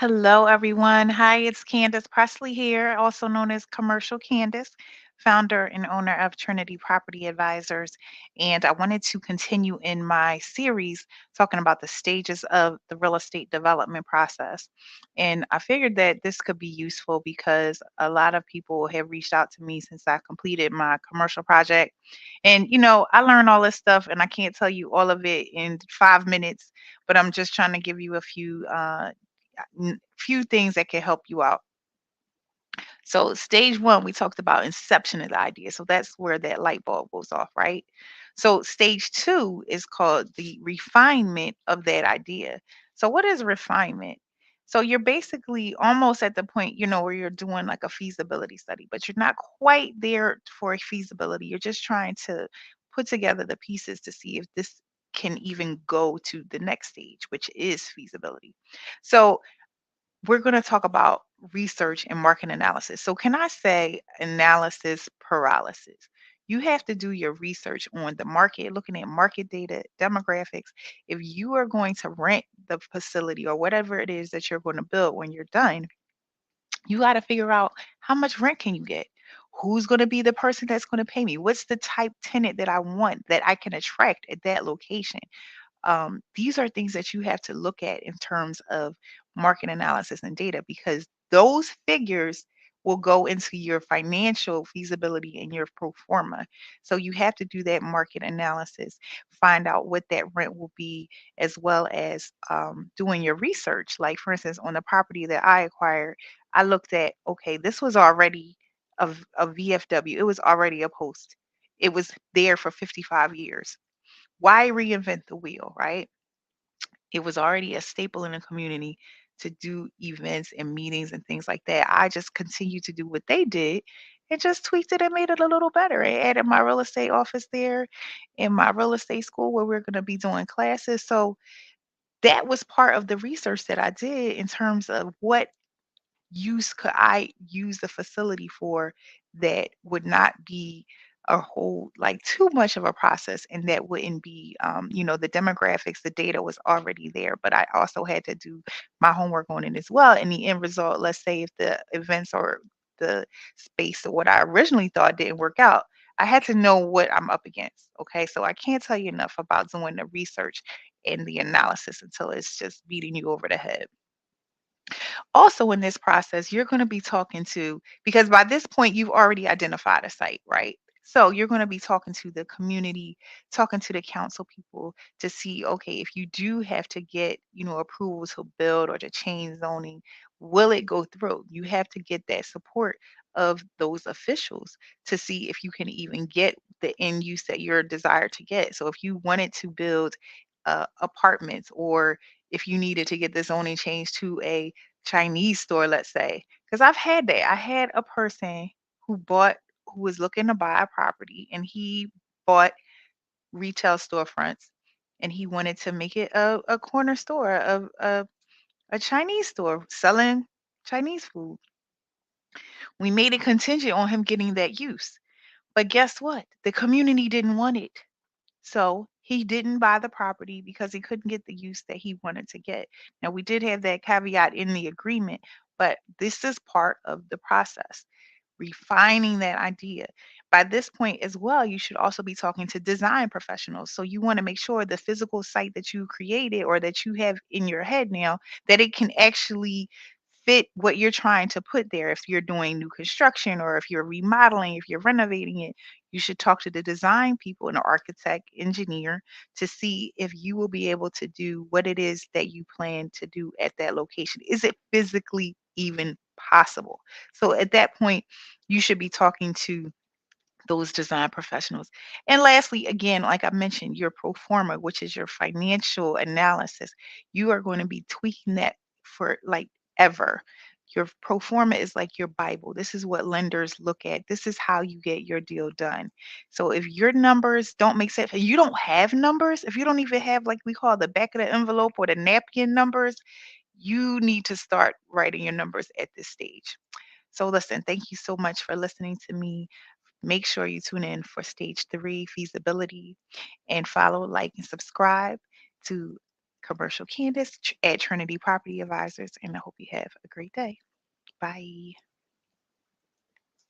Hello, everyone. Hi, it's Candace Presley here, also known as Commercial Candice, founder and owner of Trinity Property Advisors. And I wanted to continue in my series talking about the stages of the real estate development process. And I figured that this could be useful because a lot of people have reached out to me since I completed my commercial project. And, I learned all this stuff, and I can't tell you all of it in 5 minutes, but I'm just trying to give you a few things that can help you out. So, stage one, we talked about inception of the idea. So, that's where that light bulb goes off, right? So, stage two is called the refinement of that idea. So, what is refinement? So, you're basically almost at the point, where you're doing like a feasibility study, but you're not quite there for a feasibility. You're just trying to put together the pieces to see if this can even go to the next stage, which is feasibility. So, we're going to talk about research and market analysis. So, can I say analysis paralysis? You have to do your research on the market, looking at market data, demographics. If you are going to rent the facility or whatever it is that you're going to build when you're done, you got to figure out how much rent can you get? Who's going to be the person that's going to pay me? What's the type tenant that I want that I can attract at that location? These are things that you have to look at in terms of market analysis and data because those figures will go into your financial feasibility and your pro forma. So you have to do that market analysis, find out what that rent will be, as well as doing your research. Like, for instance, on the property that I acquired, I looked at, okay, this was already a VFW, it was already a post. It was there for 55 years. Why reinvent the wheel, right? It was already a staple in the community to do events and meetings and things like that. I just continued to do what they did and just tweaked it and made it a little better. I added my real estate office there in my real estate school where we're going to be doing classes. So that was part of the research that I did in terms of what use could I use the facility for that would not be a whole like too much of a process and that wouldn't be the demographics, the data was already there, but I also had to do my homework on it as well. And the end result, let's say if the events or the space or what I originally thought didn't work out, I had to know what I'm up against. Okay. So I can't tell you enough about doing the research and the analysis until it's just beating you over the head. Also, in this process, you're going to be talking to, because by this point, you've already identified a site, right? So you're going to be talking to the community, talking to the council people to see, okay, if you do have to get, approval to build or to change zoning, will it go through? You have to get that support of those officials to see if you can even get the end use that you're desired to get. So if you wanted to build apartments, or if you needed to get the zoning changed to a Chinese store, let's say, because I've had that. I had a person who was looking to buy a property, and he bought retail storefronts, and he wanted to make it a corner store of a Chinese store selling Chinese food. We made it contingent on him getting that use. But guess what? The community didn't want it. So he didn't buy the property because he couldn't get the use that he wanted to get. Now, we did have that caveat in the agreement, but this is part of the process, refining that idea. By this point as well, you should also be talking to design professionals. So you want to make sure the physical site that you created or that you have in your head now, that it can actually fit what you're trying to put there. If you're doing new construction or if you're remodeling, if you're renovating it, you should talk to the design people, an architect, engineer, to see if you will be able to do what it is that you plan to do at that location. Is it physically even possible? So at that point, you should be talking to those design professionals. And lastly, again, like I mentioned, your pro forma, which is your financial analysis, you are going to be tweaking that for like ever. Your pro forma is like your Bible. This is what lenders look at. This is how you get your deal done. So if your numbers don't make sense, if you don't have numbers, if you don't even have like we call the back of the envelope or the napkin numbers, you need to start writing your numbers at this stage. So listen, thank you so much for listening to me. Make sure you tune in for stage three feasibility and follow, like, and subscribe to Commercial Candice at Trinity Property Advisors, and I hope you have a great day. Bye.